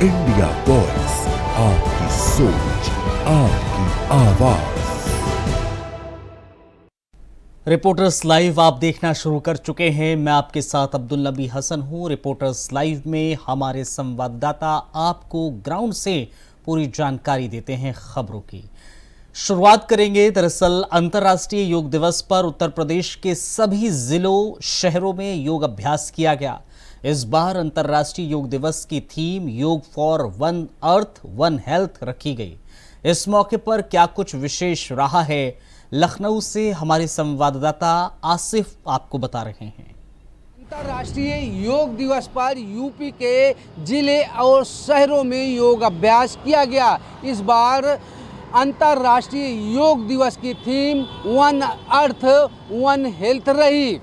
India voice, आपकी सोच, आपकी आवाज। रिपोर्टर्स लाइव आप देखना शुरू कर चुके हैं। मैं आपके साथ अब्दुल नबी हसन हूं। रिपोर्टर्स लाइव में हमारे संवाददाता आपको ग्राउंड से पूरी जानकारी देते हैं खबरों की। शुरुआत करेंगे दरअसल अंतर्राष्ट्रीय योग दिवस पर उत्तर प्रदेश के सभी जिलों शहरों में योग अभ्यास किया गया। इस बार अंतर्राष्ट्रीय योग दिवस की थीम योग for one earth one health रखी गई। इस मौके पर क्या कुछ विशेष रहा है, लखनऊ से हमारे संवाददाता आसिफ आपको बता रहे हैं। अंतर्राष्ट्रीय योग दिवस पर यूपी के जिले और शहरों में योग अभ्यास किया गया। इस बार अंतर्राष्ट्रीय योग दिवस की theme one earth one health रही।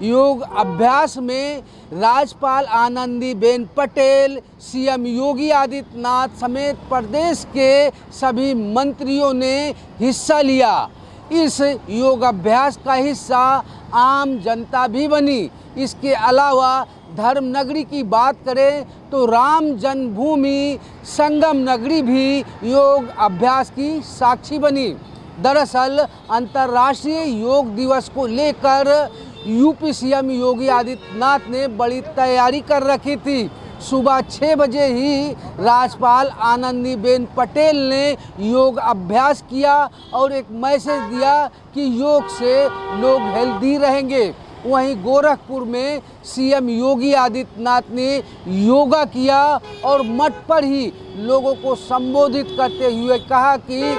योग अभ्यास में राज्यपाल आनंदीबेन पटेल, सीएम योगी आदित्यनाथ समेत प्रदेश के सभी मंत्रियों ने हिस्सा लिया। इस योग अभ्यास का हिस्सा आम जनता भी बनी। इसके अलावा धर्म नगरी की बात करें तो राम जन्मभूमि संगम नगरी भी योग अभ्यास की साक्षी बनी। दरअसल अंतर्राष्ट्रीय योग दिवस को लेकर यूपी सीएम योगी आदित्यनाथ ने बड़ी तैयारी कर रखी थी। सुबह 6 बजे ही राज्यपाल आनंदीबेन पटेल ने योग अभ्यास किया और एक मैसेज दिया कि योग से लोग हेल्दी रहेंगे। वहीं गोरखपुर में सीएम योगी आदित्यनाथ ने योगा किया और मठ पर ही लोगों को संबोधित करते हुए कहा कि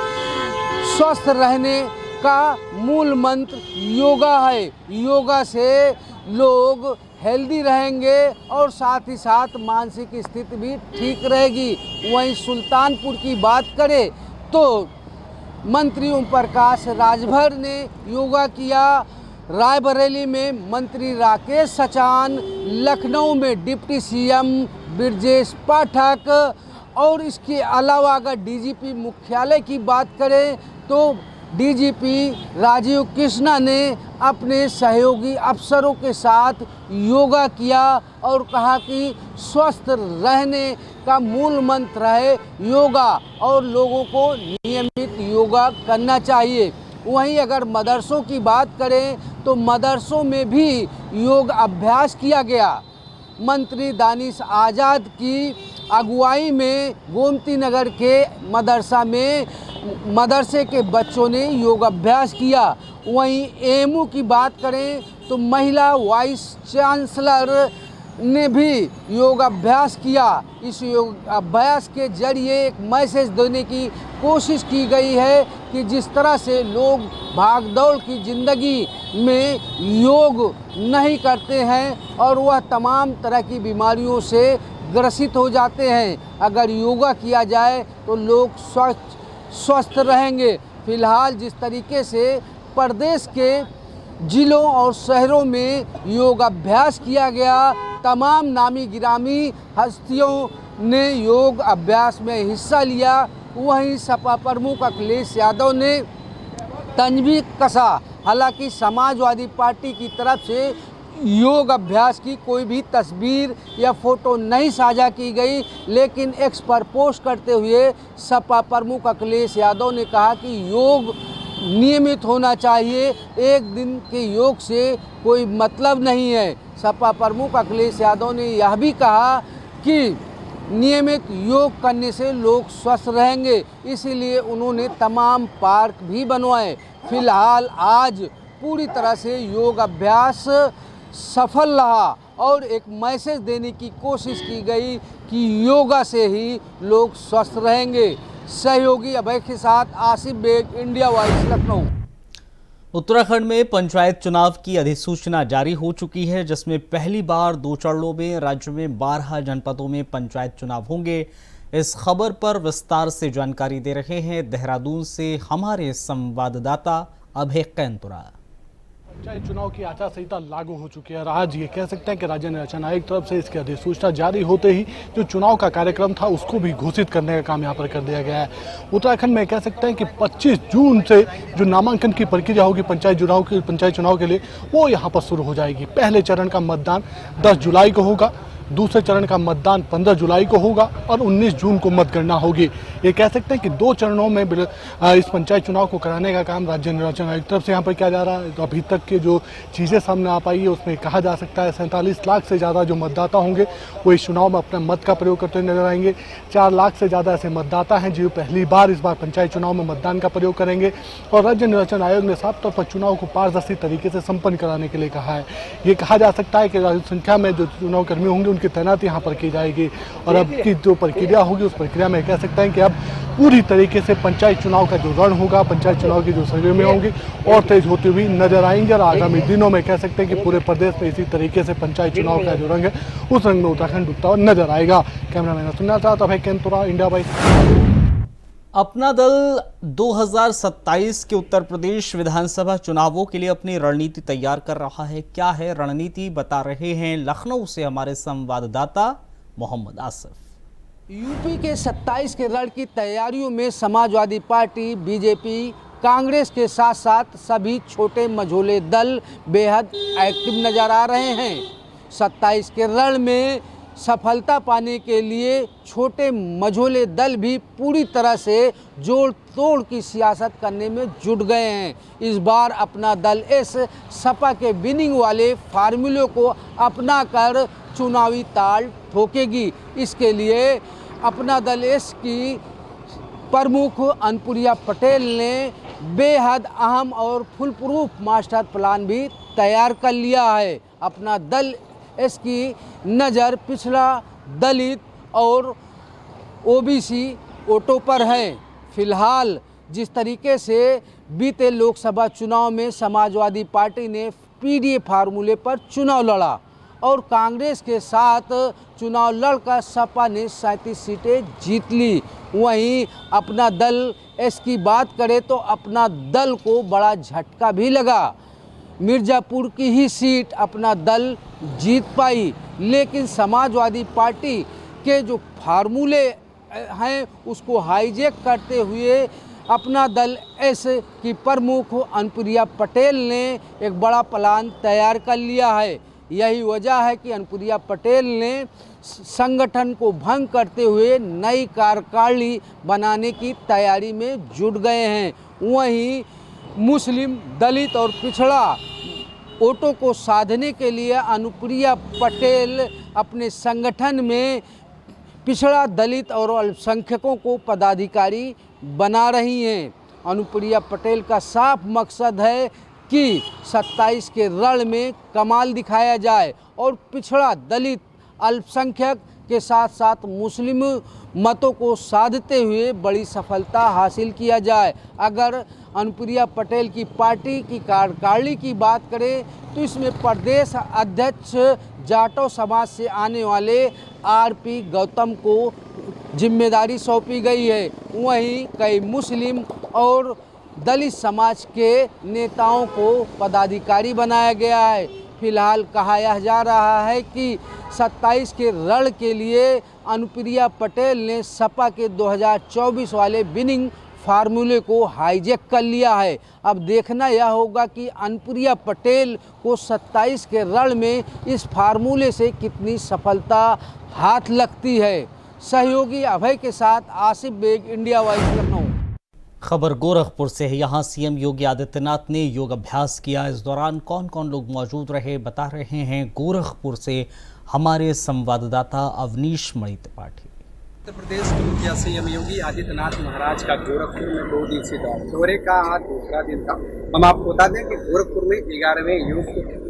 स्वस्थ रहने का मूल मंत्र योगा है। योगा से लोग हेल्दी रहेंगे और साथ ही साथ मानसिक स्थिति भी ठीक रहेगी। वहीं सुल्तानपुर की बात करें तो मंत्री ओम प्रकाश राजभर ने योगा किया। रायबरेली में मंत्री राकेश सचान, लखनऊ में डिप्टी सीएम ब्रजेश पाठक और इसके अलावा अगर डीजीपी मुख्यालय की बात करें तो डीजीपी राजीव कृष्णा ने अपने सहयोगी अफसरों के साथ योगा किया और कहा कि स्वस्थ रहने का मूल मंत्र है योगा और लोगों को नियमित योगा करना चाहिए। वहीं अगर मदरसों की बात करें तो मदरसों में भी योग अभ्यास किया गया। मंत्री दानिश आज़ाद की अगुवाई में गोमती नगर के मदरसे के बच्चों ने योग अभ्यास किया। वहीं एएमयू की बात करें तो महिला वाइस चांसलर ने भी योग अभ्यास किया। इस योग अभ्यास के जरिए एक मैसेज देने की कोशिश की गई है कि जिस तरह से लोग भागदौड़ की ज़िंदगी में योग नहीं करते हैं और वह तमाम तरह की बीमारियों से ग्रसित हो जाते हैं, अगर योगा किया जाए तो लोग स्वस्थ रहेंगे। फिलहाल जिस तरीके से प्रदेश के जिलों और शहरों में योग अभ्यास किया गया, तमाम नामी गिरामी हस्तियों ने योग अभ्यास में हिस्सा लिया। वहीं सपा प्रमुख अखिलेश यादव ने तंज कसा। हालांकि समाजवादी पार्टी की तरफ से योग अभ्यास की कोई भी तस्वीर या फोटो नहीं साझा की गई, लेकिन एक्स पर पोस्ट करते हुए सपा प्रमुख अखिलेश यादव ने कहा कि योग नियमित होना चाहिए, एक दिन के योग से कोई मतलब नहीं है। सपा प्रमुख अखिलेश यादव ने यह भी कहा कि नियमित योग करने से लोग स्वस्थ रहेंगे, इसीलिए उन्होंने तमाम पार्क भी बनवाए। फिलहाल आज पूरी तरह से योग अभ्यास सफल रहा और एक मैसेज देने की कोशिश की गई कि योगा से ही लोग स्वस्थ रहेंगे। सहयोगी अभय के साथ आसिफ बेग, इंडिया वॉइस, लखनऊ। उत्तराखंड में पंचायत चुनाव की अधिसूचना जारी हो चुकी है, जिसमें पहली बार 2 चरणों में राज्य में 12 जनपदों में पंचायत चुनाव होंगे। इस खबर पर विस्तार से जानकारी दे रहे हैं देहरादून से हमारे संवाददाता अभय कैंतुरा। पंचायत चुनाव की आचार संहिता लागू हो चुकी है और आज ये कह सकते हैं कि राज्य निर्वाचन आयोग की तरफ से इसकी अधिसूचना जारी होते ही जो चुनाव का कार्यक्रम था उसको भी घोषित करने का काम यहाँ पर कर दिया गया है। उत्तराखंड में कह सकते हैं कि 25 जून से जो नामांकन की प्रक्रिया होगी पंचायत चुनाव के लिए वो यहाँ पर शुरू हो जाएगी। पहले चरण का मतदान 10 जुलाई को होगा। दूसरे चरण का मतदान 15 जुलाई को होगा और 19 जून को मतगणना होगी। ये कह सकते हैं कि 2 चरणों में इस पंचायत चुनाव को कराने का काम राज्य निर्वाचन आयोग की तरफ से यहाँ पर किया जा रहा है। तो अभी तक के जो चीज़ें सामने आ पाई है उसमें कहा जा सकता है 47 लाख से ज़्यादा जो मतदाता होंगे वो इस चुनाव में अपना मत का प्रयोग करते हुए नजर आएंगे। 4 लाख से ज़्यादा ऐसे मतदाता हैं जो पहली बार इस बार पंचायत चुनाव में मतदान का प्रयोग करेंगे और राज्य निर्वाचन आयोग ने साफ तौर पर चुनाव को पारदर्शी तरीके से संपन्न कराने के लिए कहा है। ये कहा जा सकता है कि संख्या में जो चुनाव कर्मी होंगे उनकी तैनाती यहाँ पर की जाएगी और अब की जो प्रक्रिया होगी उस प्रक्रिया में कह सकते हैं कि अब पूरी तरीके से पंचायत चुनाव का जो रण होगा, पंचायत चुनाव की जो सरगर्मियाँ होंगी और तेज होती हुई नजर आएंगी और आगामी दिनों में कह सकते हैं कि पूरे प्रदेश में इसी तरीके से पंचायत चुनाव का जो रंग है उस रंग में उत्तराखंड डूबता हुआ नजर आएगा। कैमरामैन सुनना चाहता भाई केंतुरा, इंडिया बाई। अपना दल 2027 के उत्तर प्रदेश विधानसभा चुनावों के लिए अपनी रणनीति तैयार कर रहा है। क्या है रणनीति, बता रहे हैं लखनऊ से हमारे संवाददाता मोहम्मद आसिफ। यूपी के 27 के रण की तैयारियों में समाजवादी पार्टी, बीजेपी, कांग्रेस के साथ साथ सभी छोटे मझोले दल बेहद एक्टिव नजर आ रहे हैं। 27 के रण में सफलता पाने के लिए छोटे मझोले दल भी पूरी तरह से जोड़ तोड़ की सियासत करने में जुट गए हैं। इस बार अपना दल इस सपा के विनिंग वाले फार्मूले को अपना कर चुनावी ताल ठोकेगी। इसके लिए अपना दल इस की प्रमुख अनुप्रिया पटेल ने बेहद अहम और फुल प्रूफ मास्टर प्लान भी तैयार कर लिया है। अपना दल इसकी नज़र पिछड़ा दलित और ओबीसी वोटों पर है। फिलहाल जिस तरीके से बीते लोकसभा चुनाव में समाजवादी पार्टी ने पीडीए फार्मूले पर चुनाव लड़ा और कांग्रेस के साथ चुनाव लड़कर सपा ने 37 सीटें जीत ली, वहीं अपना दल इसकी बात करें तो अपना दल को बड़ा झटका भी लगा। मिर्ज़ापुर की ही सीट अपना दल जीत पाई, लेकिन समाजवादी पार्टी के जो फार्मूले हैं उसको हाईजैक करते हुए अपना दल एस की प्रमुख अनुप्रिया पटेल ने एक बड़ा प्लान तैयार कर लिया है। यही वजह है कि अनुप्रिया पटेल ने संगठन को भंग करते हुए नई कार्यकारिणी बनाने की तैयारी में जुट गए हैं। वहीं मुस्लिम, दलित और पिछड़ा वोटों को साधने के लिए अनुप्रिया पटेल अपने संगठन में पिछड़ा, दलित और अल्पसंख्यकों को पदाधिकारी बना रही हैं। अनुप्रिया पटेल का साफ मकसद है कि 27 के रण में कमाल दिखाया जाए और पिछड़ा, दलित, अल्पसंख्यक के साथ साथ मुस्लिम मतों को साधते हुए बड़ी सफलता हासिल किया जाए। अगर अनुप्रिया पटेल की पार्टी की कार्यकारिणी की बात करें तो इसमें प्रदेश अध्यक्ष जाटो समाज से आने वाले आरपी गौतम को जिम्मेदारी सौंपी गई है। वहीं कई मुस्लिम और दलित समाज के नेताओं को पदाधिकारी बनाया गया है। फिलहाल कहा जा रहा है कि 27 के रण के लिए अनुप्रिया पटेल ने सपा के 2024 वाले विनिंग फार्मूले को हाईजैक कर लिया है। अब देखना यह होगा कि अनुप्रिया पटेल को 27 के रण में इस फार्मूले से कितनी सफलता हाथ लगती है। सहयोगी अभय के साथ आसिफ बेग, इंडिया वाइज, लखनऊ। खबर गोरखपुर से है। यहाँ सीएम योगी आदित्यनाथ ने योग अभ्यास किया। इस दौरान कौन कौन लोग मौजूद रहे, बता रहे हैं गोरखपुर से हमारे संवाददाता अवनीश मणि त्रिपाठी। उत्तर प्रदेश के मुखिया सीएम योगी आदित्यनाथ महाराज का गोरखपुर में 2 दिवसीय दौरे का आज दूसरा दिन था। हम आपको बता दें कि गोरखपुर में 11वें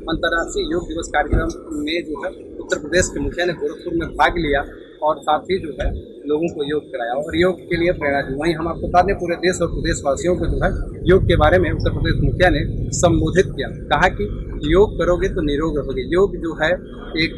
अंतर्राष्ट्रीय योग दिवस कार्यक्रम में जो है उत्तर प्रदेश के मुखिया ने गोरखपुर में भाग लिया और साथ ही जो है लोगों को योग कराया और योग के लिए प्रेरणा दी। वहीं हम आपको बता दें पूरे देश और प्रदेशवासियों को जो है योग के बारे में उत्तर प्रदेश मुखिया ने संबोधित किया। कहा कि योग करोगे तो निरोग रहोगे। योग जो है एक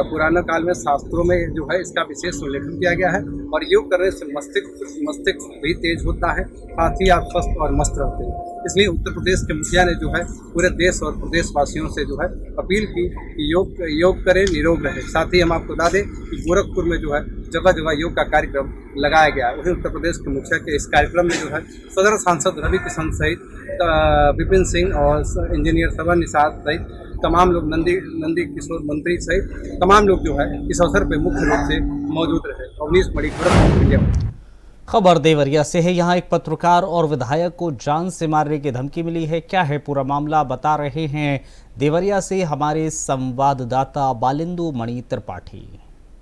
पुराना काल में शास्त्रों में जो है इसका विशेष उल्लेखन किया गया है और योग करने से मस्तिष्क भी तेज होता है, साथ ही आप स्वस्थ और मस्त रहते हैं। इसलिए उत्तर प्रदेश के मुखिया ने जो है पूरे देश और प्रदेशवासियों से जो है अपील की कि योग करें, निरोग रहे। साथ ही हम आपको बता दें कि गोरखपुर में जो है जगह जगह योग का कार्यक्रम लगाया गया है। वहीं उत्तर प्रदेश के मुखिया के इस कार्यक्रम में जो है सदर सांसद रवि किशन सहित विपिन सिंह और इंजीनियर सवर निषाद सहित तमाम लोग नंदी किशोर मंत्री सहित तमाम लोग जो है इस अवसर पर मुख्य रूप से मौजूद रहे। अवनीश मणि, गोरखपुर, इंडिया। खबर देवरिया से है। यहाँ एक पत्रकार और विधायक को जान से मारने की धमकी मिली है। क्या है पूरा मामला, बता रहे हैं देवरिया से हमारे संवाददाता बालिंदु मणि त्रिपाठी।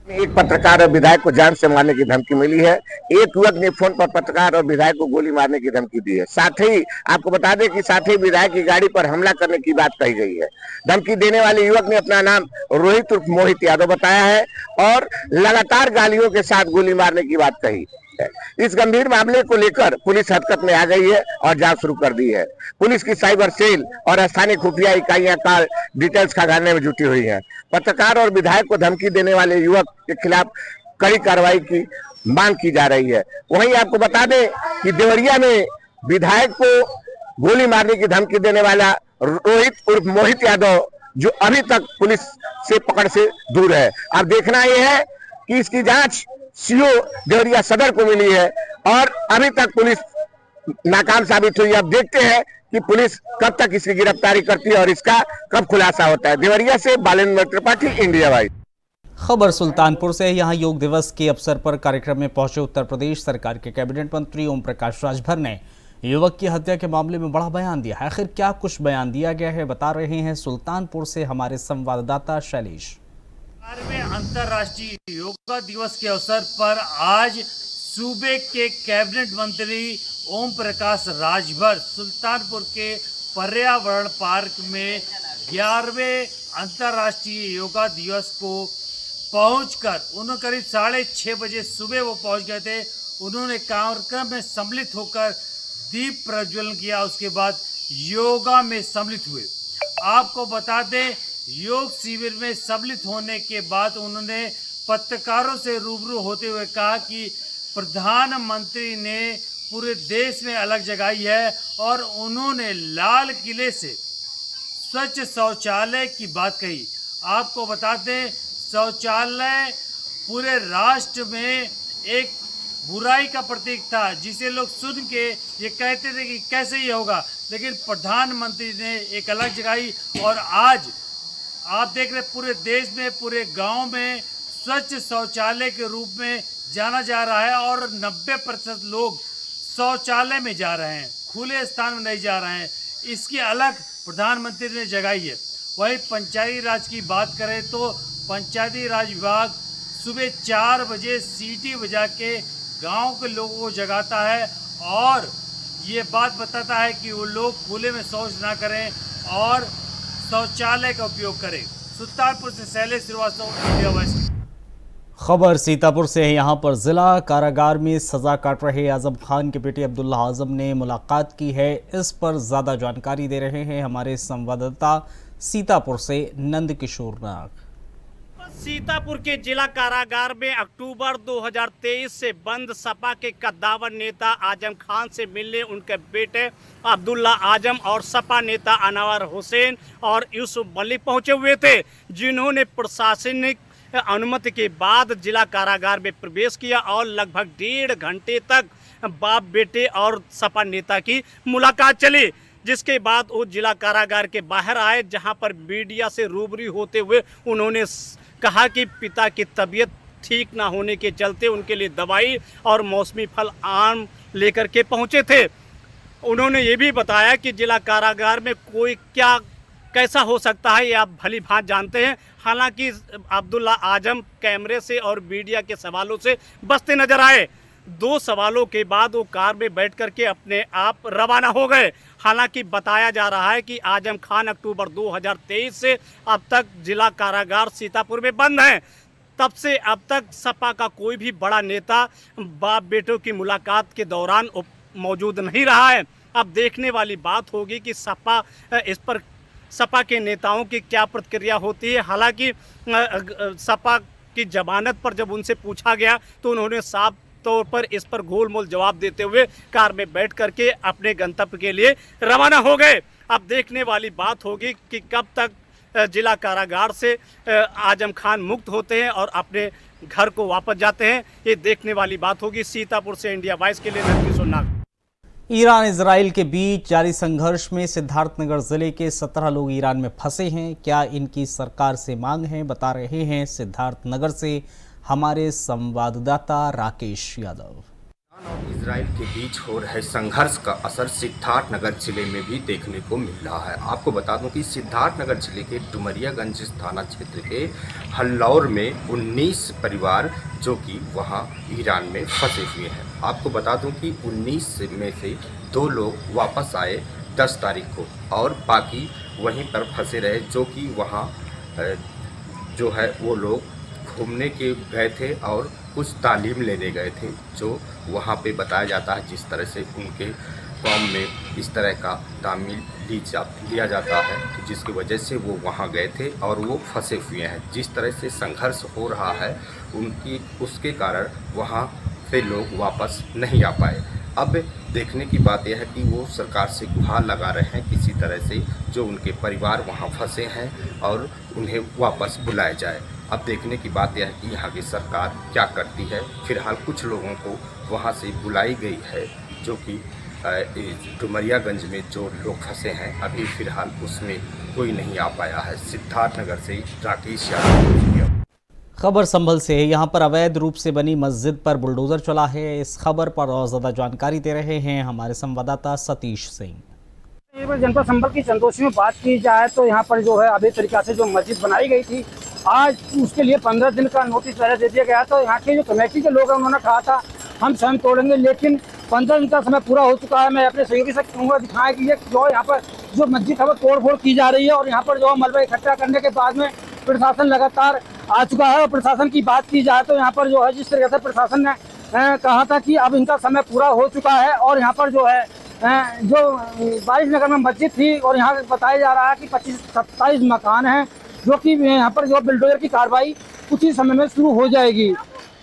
एक पत्रकार और विधायक को जान से मारने की धमकी मिली है। एक युवक ने फोन पर पत्रकार और विधायक को गोली मारने की धमकी दी है। साथ ही आपको बता दें कि साथ ही विधायक की गाड़ी पर हमला करने की बात कही गई है। धमकी देने वाले युवक ने अपना नाम रोहित उर्फ मोहित यादव बताया है और लगातार गालियों के साथ गोली मारने की बात कही है। इस गंभीर मामले को लेकर पुलिस हरकत में आ गई है और जांच शुरू कर दी है। पुलिस की साइबर सेल और स्थानीय खुफिया इकाइयां का डिटेल्स खंगालने में जुटी हुई हैं। पत्रकार और विधायक को धमकी देने वाले युवक के खिलाफ कड़ी कार्रवाई की मांग की जा रही है। वहीं आपको बता दें कि देवरिया में विधायक को गोली मारने की धमकी देने वाला रोहित उर्फ मोहित यादव जो अभी तक पुलिस से पकड़ से दूर है। अब देखना यह है कि इसकी जांच सीओ देवरिया सदर को मिली है और अभी तक पुलिस नाकाम साबित हुई। अब देखते हैं कि पुलिस कब तक इसकी गिरफ्तारी करती है और इसका कब खुलासा होता है। देवरिया से बालिंद्र त्रिपाठी, इंडिया वाइज। खबर सुल्तानपुर से। यहाँ योग दिवस के अवसर पर कार्यक्रम में पहुंचे उत्तर प्रदेश सरकार के कैबिनेट मंत्री ओम प्रकाश राजभर ने युवक की हत्या के मामले में बड़ा बयान दिया है। आखिर क्या कुछ बयान दिया गया है, बता रहे हैं सुल्तानपुर से हमारे संवाददाता शैलेश। में अंतर्राष्ट्रीय योगा दिवस के अवसर पर आज सूबे के कैबिनेट मंत्री ओम प्रकाश राजभर सुल्तानपुर के पर्यावरण पार्क में 11वें अंतर्राष्ट्रीय योगा दिवस को पहुंचकर उन्होंने करीब 6:30 बजे सुबह वो पहुंच गए थे। उन्होंने कार्यक्रम में सम्मिलित होकर दीप प्रज्वलन किया। उसके बाद योगा में सम्मिलित हुए। आपको बता दें, योग शिविर में सम्मिलित होने के बाद उन्होंने पत्रकारों से रूबरू होते हुए कहा कि प्रधानमंत्री ने पूरे देश में अलग जगाई है और उन्होंने लाल किले से स्वच्छ शौचालय की बात कही। आपको बता दें, शौचालय पूरे राष्ट्र में एक बुराई का प्रतीक था, जिसे लोग सुन के ये कहते थे कि कैसे ये होगा, लेकिन प्रधानमंत्री ने एक अलग जगाई और आज आप देख रहे पूरे देश में, पूरे गांव में स्वच्छ शौचालय के रूप में जाना जा रहा है और 90% लोग शौचालय में जा रहे हैं, खुले स्थान में नहीं जा रहे हैं। इसकी अलग प्रधानमंत्री ने जगाई है। वहीं पंचायती राज की बात करें तो पंचायती राज विभाग सुबह 4 बजे सीटी बजा के गाँव के लोगों को जगाता है और ये बात बताता है कि वो लोग खुले में शौच ना करें और शौचालय का उपयोग करें। सुल्तानपुर से शैलेश श्रीवास्तव, इंडिया वेस्ट। खबर सीतापुर से है। यहाँ पर जिला कारागार में सजा काट रहे आजम खान के बेटे अब्दुल्ला आजम ने मुलाकात की है। इस पर ज्यादा जानकारी दे रहे हैं हमारे संवाददाता सीतापुर से नंद किशोर नाग। सीतापुर के जिला कारागार में अक्टूबर 2023 से बंद सपा के कद्दावर नेता आजम खान से मिलने उनके बेटे अब्दुल्ला आजम और सपा नेता अनवर हुसैन और यूसुफ मलिक पहुंचे हुए थे, जिन्होंने प्रशासनिक अनुमति के बाद जिला कारागार में प्रवेश किया और लगभग 1.5 घंटे तक बाप बेटे और सपा नेता की मुलाकात चली, जिसके बाद वो जिला कारागार के बाहर आए, जहां पर मीडिया से रूबरू होते हुए उन्होंने कहा कि पिता की तबीयत ठीक ना होने के चलते उनके लिए दवाई और मौसमी फल आम लेकर के पहुंचे थे। उन्होंने ये भी बताया कि जिला कारागार में कोई क्या कैसा हो सकता है ये आप भली भांति जानते हैं। हालांकि अब्दुल्ला आजम कैमरे से और मीडिया के सवालों से बचते नजर आए। 2 सवालों के बाद वो कार में बैठ करके अपने आप रवाना हो गए। हालांकि बताया जा रहा है कि आजम खान अक्टूबर 2023 से अब तक जिला कारागार सीतापुर में बंद है। तब से अब तक सपा का कोई भी बड़ा नेता बाप बेटों की मुलाकात के दौरान मौजूद नहीं रहा है। अब देखने वाली बात होगी कि सपा के नेताओं की क्या प्रतिक्रिया होती है। हालांकि सपा की जमानत पर जब उनसे पूछा गया तो उन्होंने साफ तौर पर इस पर गोलमोल जवाब देते हुए कार में बैठ करके अपने गंतव्य के लिए रवाना हो गए। अब देखने वाली बात होगी कि कब तक जिला कारागार से आजम खान मुक्त होते हैं और अपने घर को वापस जाते हैं, ये देखने वाली बात होगी। सीतापुर से इंडिया वॉइस के लिए नंद किशोर नाग। ईरान इजराइल के बीच जारी संघर्ष में सिद्धार्थनगर जिले के 17 लोग ईरान में फंसे हैं। क्या इनकी सरकार से मांग है, बता रहे हैं सिद्धार्थनगर से हमारे संवाददाता राकेश यादव। ईरान और इजराइल के बीच हो रहे संघर्ष का असर सिद्धार्थनगर जिले में भी देखने को मिल रहा है। आपको बता दूं कि सिद्धार्थनगर जिले के डुमरियागंज थाना क्षेत्र के हल्लौर में 19 परिवार जो कि वहां ईरान में फंसे हुए हैं। आपको बता दूं कि 19 में से 2 लोग वापस आए 10 तारीख को और बाकी वहीं पर फंसे रहे, जो कि वहां जो है वो लोग घूमने के गए थे और कुछ तालीम लेने गए थे, जो वहाँ पे बताया जाता है जिस तरह से उनके कौम में इस तरह का तामील लिया जाता है, तो जिसकी वजह से वो वहाँ गए थे और वो फंसे हुए हैं। जिस तरह से संघर्ष हो रहा है उसके कारण वहाँ से लोग वापस नहीं आ पाए। अब देखने की बात यह है कि वो सरकार से गुहार लगा रहे हैं किसी तरह से जो उनके परिवार वहाँ फंसे हैं और उन्हें वापस बुलाया जाए। अब देखने की बात यह है कि यहाँ की सरकार क्या करती है। फिलहाल कुछ लोगों को वहाँ से बुलाई गई है, जो कि डुमरियागंज में जो लोग फंसे हैं अभी फ़िलहाल उसमें कोई नहीं आ पाया है। सिद्धार्थनगर से राकेश यादव। खबर संभल से है। यहाँ पर अवैध रूप से बनी मस्जिद पर बुलडोजर चला है। इस खबर पर और ज़्यादा जानकारी दे रहे हैं हमारे संवाददाता सतीश सिंह। जनपद संभल की चंदोसी में बात की जाए तो यहाँ पर जो है अवैध तरीका से जो मस्जिद बनाई गई थी, आज उसके लिए 15 दिन का नोटिस पहले दे दिया गया। तो यहाँ के जो कमेटी के लोग हैं उन्होंने कहा था हम स्वयं तोड़ेंगे, लेकिन 15 दिन का समय पूरा हो चुका है। मैं अपने सहयोगी से कहूँगा दिखाएं कि ये जो यहाँ पर जो मस्जिद है वो तोड़ फोड़ की जा रही है और यहाँ पर जो मलबा इकट्ठा करने के बाद में प्रशासन लगातार आ चुका है। और प्रशासन की बात की जाए तो यहाँ पर जो है जिस तरह से प्रशासन ने कहा था कि अब इनका समय पूरा हो चुका है और यहाँ पर जो है जो 22 नगर में मस्जिद थी और यहाँ बताया जा रहा है कि 25-27 मकान हैं, जो कि यहाँ पर जो बिल्डोजर की कार्रवाई कुछ ही समय में शुरू हो जाएगी।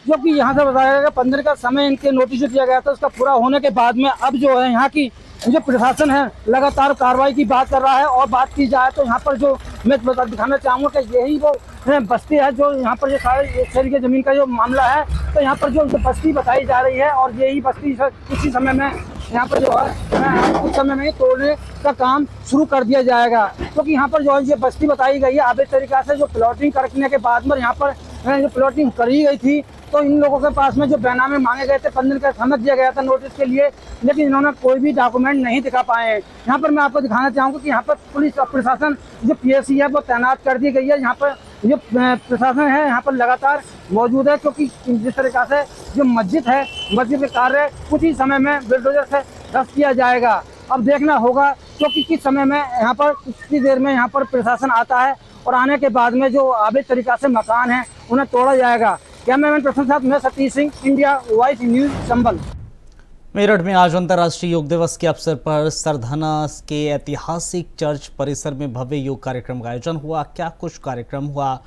जो कि यहाँ से बताया गया 15 का समय इनके नोटिस दिया गया था, उसका पूरा होने के बाद में अब जो है यहाँ की जो प्रशासन है लगातार कार्रवाई की बात कर रहा है। और बात की जाए तो यहाँ पर जो मैं दिखाना चाहूँगा कि यही वो बस्ती है जो यहाँ पर जो सारे शहर की ज़मीन का जो मामला है, तो यहाँ पर जो बस्ती बताई जा रही है और यही बस्ती कुछ ही समय में यहाँ पर जो है कुछ समय में तोड़ने का काम शुरू कर दिया जाएगा। क्योंकि यहाँ पर जो है ये बस्ती बताई गई है अवैध तरीका से जो प्लॉटिंग करने के बाद में यहाँ पर जो प्लॉटिंग करी गई थी, तो इन लोगों के पास में जो बैनामे मांगे गए थे 15 दिन का समय दिया गया था नोटिस के लिए, लेकिन इन्होंने कोई भी डॉक्यूमेंट नहीं दिखा पाए हैं। यहाँ पर मैं आपको दिखाना चाहूँगा कि यहाँ पर पुलिस प्रशासन जो PSC है वो तैनात कर दी गई है। यहाँ पर जो प्रशासन है यहाँ पर लगातार मौजूद है, क्योंकि जिस तरीका से जो मस्जिद है मस्जिद के कार्य कुछ ही समय में बिल्डोजर से ध्वस्त किया जाएगा। अब देखना होगा क्योंकि किस समय में यहाँ पर कितनी देर में यहाँ पर प्रशासन आता है और आने के बाद में जो अवैध तरीका से मकान है उन्हें तोड़ा जाएगा। कैमरामैन प्रसन्न साहब, मैं Satish Singh, India voice news Sambhal. Meerut में आज अंतर्राष्ट्रीय योग दिवस के अवसर पर सरधना के ऐतिहासिक चर्च परिसर में भव्य योग कार्यक्रम का आयोजन हुआ। क्या कुछ कार्यक्रम हुआ,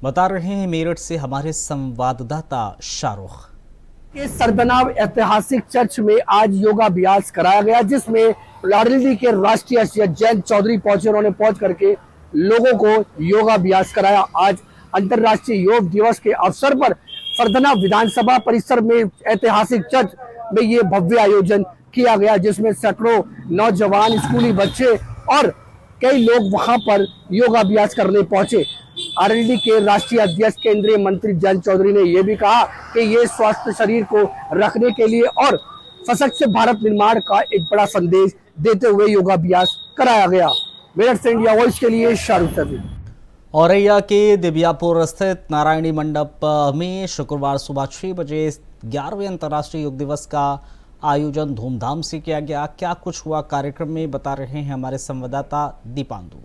बता रहे हैं मेरठ से हमारे संवाददाता शाहरुख। इस सरधना ऐतिहासिक चर्च में आज योगाभ्यास कराया गया, जिसमें लाडली के राष्ट्रीय अध्यक्ष जयंत चौधरी पहुंचे। उन्होंने पहुंच करके लोगों को योगाभ्यास कराया। आज अंतर्राष्ट्रीय योग दिवस के अवसर पर सरधना विधानसभा परिसर में ऐतिहासिक चर्च में ये भव्य आयोजन किया गया, जिसमें सैकड़ों नौजवान, स्कूली बच्चे और कई लोग वहां पर योगाभ्यास करने पहुंचे। आरएलडी के राष्ट्रीय अध्यक्ष केंद्रीय मंत्री जयंत चौधरी ने यह भी कहा कि ये स्वस्थ शरीर को रखने के लिए और सशक्त भारत निर्माण का एक बड़ा संदेश देते हुए योगाभ्यास कराया गया। मेरठ से इंडिया वॉइस के लिए शाहरुख सदी। औरैया के दिव्यापुर स्थित नारायणी मंडप में शुक्रवार सुबह 6 बजे 11वें अंतर्राष्ट्रीय योग दिवस का आयोजन धूमधाम से किया गया। क्या कुछ हुआ कार्यक्रम में, बता रहे हैं हमारे संवाददाता दीपांदु।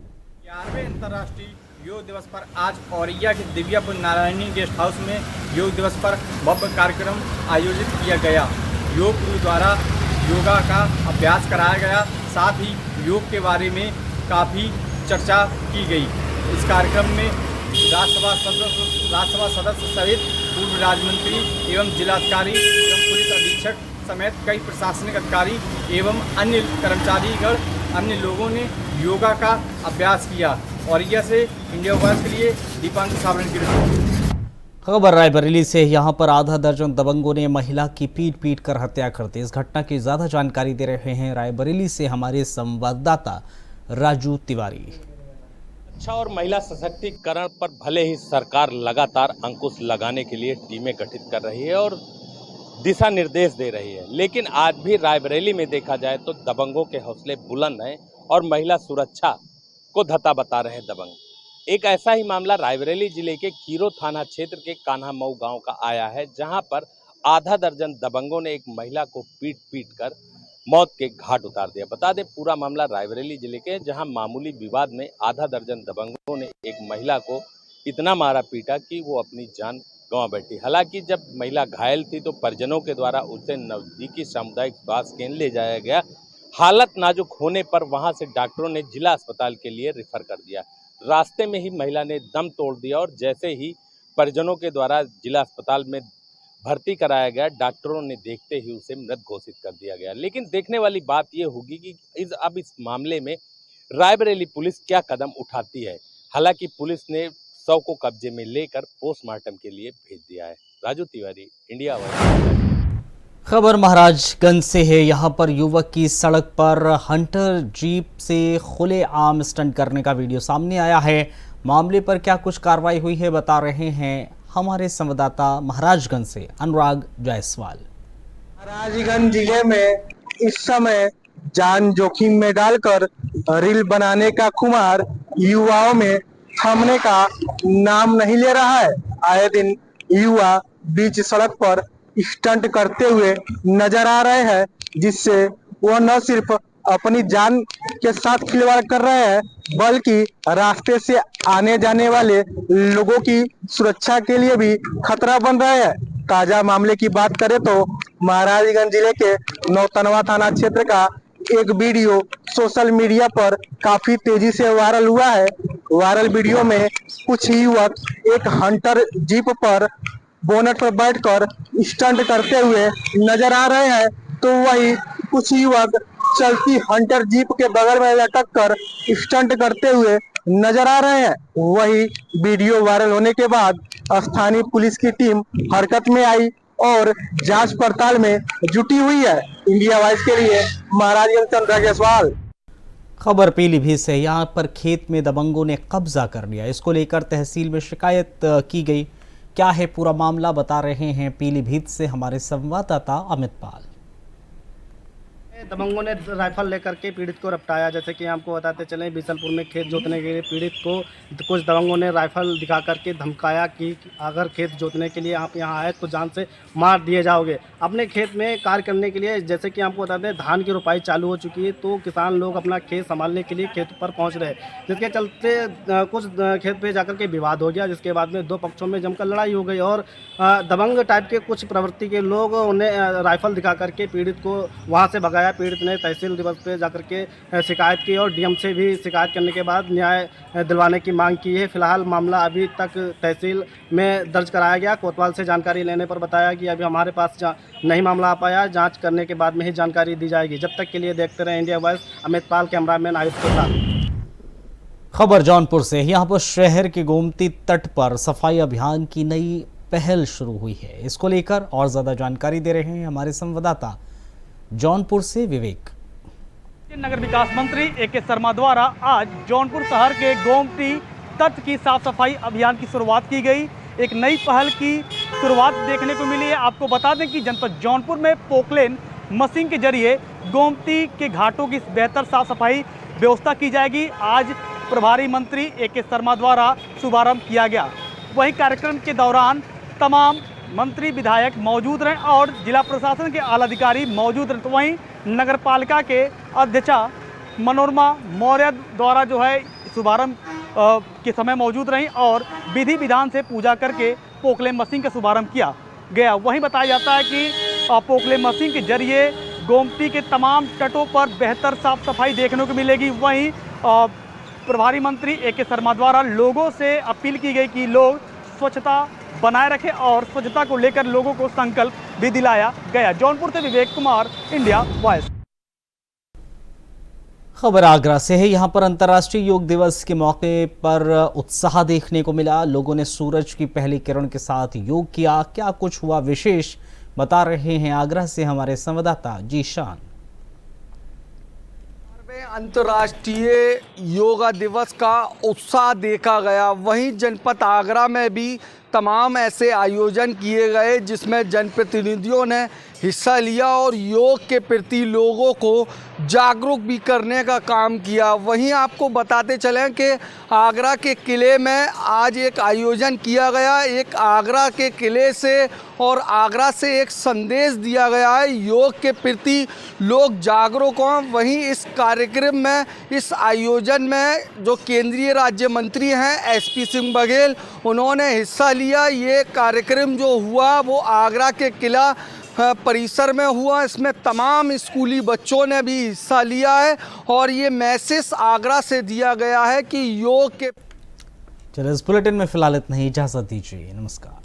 11वें अंतर्राष्ट्रीय योग दिवस पर आज औरैया के दिव्यापुर नारायणी गेस्ट हाउस में योग दिवस पर भव्य कार्यक्रम आयोजित किया गया। योग गुरु द्वारा योगा का अभ्यास कराया गया, साथ ही योग के बारे में काफ़ी चर्चा की गई। इस कार्यक्रम में राज्यसभा सदस्य सहित पूर्व राज्य मंत्री एवं जिलाधिकारी एवं पुलिस अधीक्षक समेत कई प्रशासनिक अधिकारी एवं अन्य कर्मचारीगण, अन्य लोगों ने योगा का अभ्यास किया। औरैया से इंडिया वॉइस के लिए दीपांशु सावरन की रिपोर्ट। खबर रायबरेली से। यहां पर आधा दर्जन दबंगों ने महिला की पीट कर हत्या कर दी। इस घटना की ज्यादा जानकारी दे रहे हैं रायबरेली से हमारे संवाददाता राजू तिवारी। शिक्षा और महिला सशक्तिकरण पर भले ही सरकार लगातार अंकुश लगाने के लिए टीमें गठित कर रही है और दिशा निर्देश दे रही है, लेकिन आज भी रायबरेली में देखा जाए तो दबंगों के हौसले बुलंद हैं और महिला सुरक्षा को धता बता रहे हैं दबंग। एक ऐसा ही मामला रायबरेली जिले के कीरो थाना क्षेत्र के कान्हा मऊ गांव का आया है, जहां पर आधा दर्जन दबंगों ने एक महिला को पीट कर मौत के घाट उतार दिया। बता दें पूरा मामला रायबरेली जिले के, जहां मामूली विवाद में आधा दर्जन दबंगों ने एक महिला को इतना मारा पीटा कि वो अपनी जान गंवा बैठी। हालांकि जब महिला घायल थी तो परिजनों के द्वारा उसे नजदीकी सामुदायिक स्वास्थ्य केंद्र ले जाया गया। हालत नाजुक होने पर वहां से डॉक्टरों ने जिला अस्पताल के लिए रेफर कर दिया। रास्ते में ही महिला ने दम तोड़ दिया और जैसे ही परिजनों के द्वारा जिला अस्पताल में भर्ती कराया गया, डॉक्टरों ने देखते ही उसे मृत घोषित कर दिया गया। लेकिन देखने वाली बात यह होगी कि अब इस मामले में रायबरेली पुलिस क्या कदम उठाती है। हालांकि पुलिस ने शव को कब्जे में लेकर पोस्टमार्टम के लिए भेज दिया है। Raju Tiwari, India wise. खबर महाराजगंज से है। यहां पर युवक की सड़क पर हंटर जीप से खुलेआम स्टंट करने का वीडियो सामने आया है। मामले पर क्या कुछ कार्रवाई हुई है बता रहे हैं हमारे संवाददाता महाराजगंज से अनुराग जायसवाल। महाराजगंज जिले में इस समय जान जोखिम में डालकर रील बनाने का खुमार युवाओं में थमने का नाम नहीं ले रहा है। आए दिन युवा बीच सड़क पर स्टंट करते हुए नजर आ रहे हैं, जिससे वो न सिर्फ अपनी जान के साथ खिलवाड़ कर रहे हैं, बल्कि रास्ते से आने जाने वाले लोगों की सुरक्षा के लिए भी खतरा बन रहे हैं। ताजा मामले की बात करें तो महाराजगंज जिले के नौतनवा थाना क्षेत्र का एक वीडियो सोशल मीडिया पर काफी तेजी से वायरल हुआ है। वायरल वीडियो में कुछ युवक एक हंटर जीप पर बोनट पर बैठकर स्टंट करते हुए नजर आ रहे हैं, तो वही कुछ युवक चलती हंटर जीप के बगल में लटक कर स्टंट करते हुए नजर आ रहे हैं। वही वीडियो वायरल होने के बाद स्थानीय पुलिस की टीम हरकत में आई और जांच पड़ताल में जुटी हुई है। इंडिया वाइज के लिए महाराजगंज से अनुराग जायसवाल। खबर पीलीभीत से। यहाँ पर खेत में दबंगों ने कब्जा कर लिया। इसको लेकर तहसील में शिकायत की गई। क्या है पूरा मामला बता रहे हैं पीलीभीत से हमारे संवाददाता अमित पाल। दबंगों ने राइफल लेकर के पीड़ित को रपटाया। जैसे कि आपको बताते चलें, बीसलपुर में खेत जोतने के लिए पीड़ित को कुछ दबंगों ने राइफल दिखा करके धमकाया कि अगर खेत जोतने के लिए आप यहाँ आए तो जान से मार दिए जाओगे। अपने खेत में कार्य करने के लिए, जैसे कि आपको बताते हैं, धान की रोपाई चालू हो चुकी है, तो किसान लोग अपना खेत संभालने के लिए खेत पर पहुँच रहे, जिसके चलते कुछ खेत पर जाकर के विवाद हो गया, जिसके बाद में दो पक्षों में जमकर लड़ाई हो गई और दबंग टाइप के कुछ प्रवृत्ति के लोग उन्हें राइफल दिखा करके पीड़ित को वहाँ से भगाया। पीड़ित ने तहसील दिवस पे जाकर के शिकायत की और डीएम से भी शिकायत करने के बाद न्याय दिलवाने की मांग की है। फिलहाल मामला अभी तक तहसील में दर्ज कराया गया। कोतवाल से जानकारी लेने पर बताया कि अभी हमारे पास नहीं मामला आ पाया, जांच करने के बाद में ही जानकारी दी जाएगी। जब तक के लिए देखते रहे इंडिया वॉइस। अमित पाल, कैमरामैन आयुष के साथ। खबर जौनपुर से। यहाँ पर शहर के गोमती तट पर सफाई अभियान की नई पहल शुरू हुई है। इसको लेकर और ज्यादा जानकारी दे रहे हैं हमारे संवाददाता जौनपुर से विवेक। नगर विकास मंत्री ए.के. शर्मा द्वारा आज जौनपुर शहर के गोमती तट की साफ सफाई अभियान की शुरुआत की गई। एक नई पहल की शुरुआत देखने को मिली है। आपको बता दें कि जनपद जौनपुर में पोकलेन मशीन के जरिए गोमती के घाटों की बेहतर साफ सफाई व्यवस्था की जाएगी। आज प्रभारी मंत्री ए.के. शर्मा द्वारा शुभारंभ किया गया। वहीं कार्यक्रम के दौरान तमाम मंत्री विधायक मौजूद रहे और जिला प्रशासन के आला अधिकारी मौजूद रहे। तो वहीं नगर पालिका के अध्यक्षा मनोरमा मौर्य द्वारा जो है शुभारंभ के समय मौजूद रहीं और विधि विधान से पूजा करके पोकलेन मशीन का शुभारंभ किया गया। वहीं बताया जाता है कि पोकलेन मशीन के जरिए गोमती के तमाम तटों पर बेहतर साफ सफाई देखने को मिलेगी। वहीं प्रभारी मंत्री ए.के. शर्मा द्वारा लोगों से अपील की गई कि लोग स्वच्छता बनाए रखें और स्वच्छता को लेकर लोगों को संकल्प भी दिलाया गया। जौनपुर से विवेक कुमार, इंडिया वॉइस। खबर आगरा से है। यहाँ पर अंतर्राष्ट्रीय योग दिवस के मौके पर उत्साह देखने को मिला। लोगों ने सूरज की पहली किरण के साथ योग किया। क्या कुछ हुआ विशेष, बता रहे हैं आगरा से हमारे संवाददाता जीशान। अंतर्राष्ट्रीय योगा दिवस का उत्साह देखा गया। वहीं जनपद आगरा में भी तमाम ऐसे आयोजन किए गए जिसमें जनप्रतिनिधियों ने हिस्सा लिया और योग के प्रति लोगों को जागरूक भी करने का काम किया। वहीं आपको बताते चलें कि आगरा के किले में आज एक आयोजन किया गया। एक आगरा के किले से और आगरा से एक संदेश दिया गया है, योग के प्रति लोग जागरूक हों। वहीं इस कार्यक्रम में, इस आयोजन में जो केंद्रीय राज्य मंत्री हैं एसपी सिंह बघेल, उन्होंने हिस्सा लिया। ये कार्यक्रम जो हुआ वो आगरा के किला परिसर में हुआ। इसमें तमाम स्कूली बच्चों ने भी हिस्सा लिया है और ये मैसेज आगरा से दिया गया है कि योग के। चलिए इस बुलेटिन में फिलहाल इतना ही, इजाजत दीजिए, नमस्कार।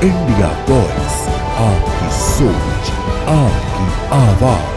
इंडिया वॉइस, आपकी सोच, आपकी आवाज।